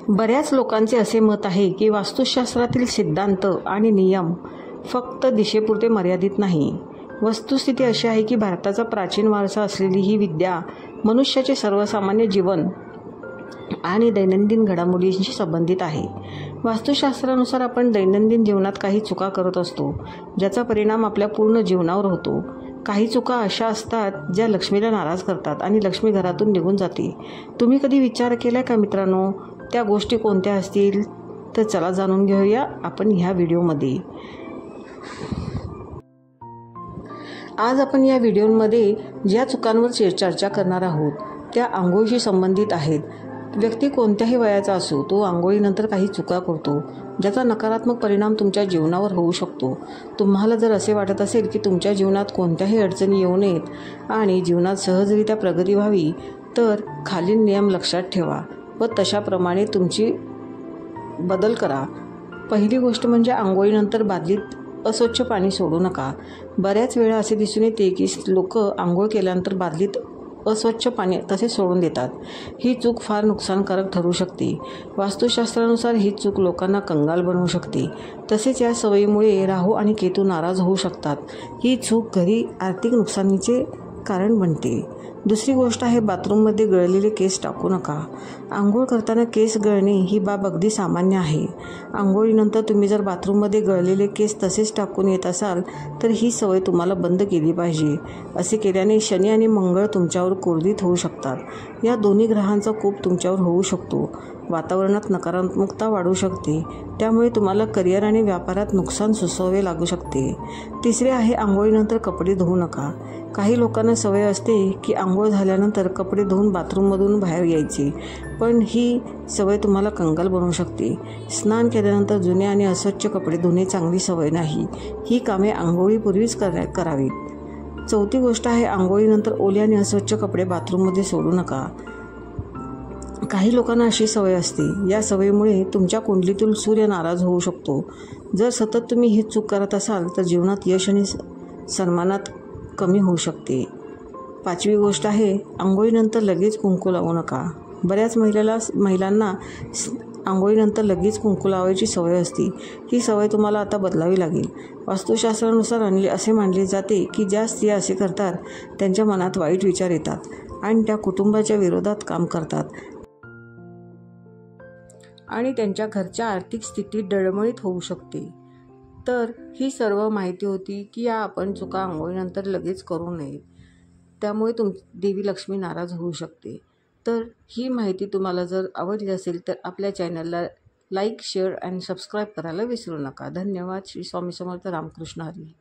बऱ्याच लोकांचे असे मत आहे की वास्तुशास्त्रातील सिद्धांत आणि नियम फक्त दिशेपुरते मर्यादित नाही. वस्तुस्थिती अशी आहे की भारताचा प्राचीन वारसा असलेली ही विद्या मनुष्याचे सर्वसामान्य जीवन आणि दैनंदिन घडामोडींशी संबंधित आहे. वास्तुशास्त्रानुसार आपण दैनंदिन जीवनात काही चुका करत असतो, ज्याचा परिणाम आपल्या पूर्ण जीवनावर होतो. काही चुका अशा असतात ज्या लक्ष्मीला नाराज करतात आणि लक्ष्मी घरातून निघून जाते. तुम्ही कधी विचार केला का मित्रांनो, त्या गोष्टी कोणत्या असतील? तर चला जाणून घेऊया आपण ह्या व्हिडिओमध्ये. आज आपण या व्हिडिओमध्ये ज्या चुकांवर चर्चा करणार आहोत त्या आंघोळीशी संबंधित आहेत. व्यक्ती कोणत्याही वयाचा असो, तो आंघोळीनंतर काही चुका करतो ज्याचा नकारात्मक परिणाम तुमच्या जीवनावर होऊ शकतो. तुम्हाला जर असे वाटत असेल की तुमच्या जीवनात कोणत्याही अडचणी येऊ नयेत आणि जीवनात सहजरित्या प्रगती व्हावी, तर खालील नियम लक्षात ठेवा व तशाप्रमाणे तुमची बदल करा. पहिली गोष्ट म्हणजे आंघोळीनंतर बादलीत अस्वच्छ पाणी सोडू नका. बऱ्याच वेळा असे दिसून येते की लोक आंघोळ केल्यानंतर बादलीत अस्वच्छ पाणी तसे सोडून देतात. ही चूक फार नुकसानकारक ठरू शकते. वास्तुशास्त्रानुसार ही चूक लोकांना कंगाल बनवू शकते. तसेच या सवयीमुळे राहू आणि केतू नाराज होऊ शकतात. ही चूक घरी आर्थिक नुकसानीचे कारण बनते. दुसरी गोष्ट आहे बाथरूममध्ये गळलेले केस टाकू नका. आंघोळ करताना केस गळणे ही बाब अगदी सामान्य आहे. आंघोळीनंतर तुम्ही जर बाथरूममध्ये गळलेले केस तसेच टाकून येत असाल तर ही सवय तुम्हाला बंद केली पाहिजे. असे केल्याने शनी आणि मंगळ तुमच्यावर क्रोधित होऊ शकतात. या दोन्ही ग्रहांचा कोप तुमच्यावर होऊ शकतो. वातावरणात नकारात्मकता वाढू शकते, त्यामुळे तुम्हाला करिअर आणि व्यापारात नुकसान सोसावे लागू शकते. तिसरे आहे आंघोळीनंतर कपडे धुवू नका. काही लोकांना सवय असते की आंघोळ झाल्यानंतर कपडे धुवून बाथरूममधून बाहेर यायचे, पण ही सवय तुम्हाला कंगाल बनवू शकते. स्नान केल्यानंतर जुने आणि अस्वच्छ कपडे धुणे चांगली सवय नाही. ही कामे आंघोळीपूर्वीच करावीत. चौथी गोष्ट आहे आंघोळीनंतर ओले आणि अस्वच्छ कपडे बाथरूममध्ये सोडू नका. काही लोकांना अशी सवय असते. या सवयीमुळे तुमच्या कुंडलीतून सूर्य नाराज होऊ शकतो. जर सतत तुम्ही ही चूक करत असाल तर जीवनात यश आणि सन्मानात कमी होऊ शकते. पाचवी गोष्ट आहे आंघोळीनंतर लगेच कुंकू लावू नका. बऱ्याच महिलांना आंघोळीनंतर लगेच कुंकू लावायची सवय असते. ही सवय तुम्हाला आता बदलावी लागेल. वास्तुशास्त्रानुसार असे मानले जाते की ज्या स्त्रिया असे करतात त्यांच्या मनात वाईट विचार येतात आणि त्या कुटुंबाच्या विरोधात काम करतात आणि त्यांच्या घरच्या आर्थिक स्थिती डळमळीत होऊ शकते. तर ही सर्व माहिती होती की या आपण चुका आंघोळीनंतर लगेच करू नये, त्यामुळे देवी लक्ष्मी नाराज होऊ शकते. तर ही माहिती तुम्हाला जर आवडली असेल तर आपल्या चॅनलला लाईक, शेअर आणि सबस्क्राईब करायला विसरू नका. धन्यवाद. श्री स्वामी समर्थ. रामकृष्ण हरी.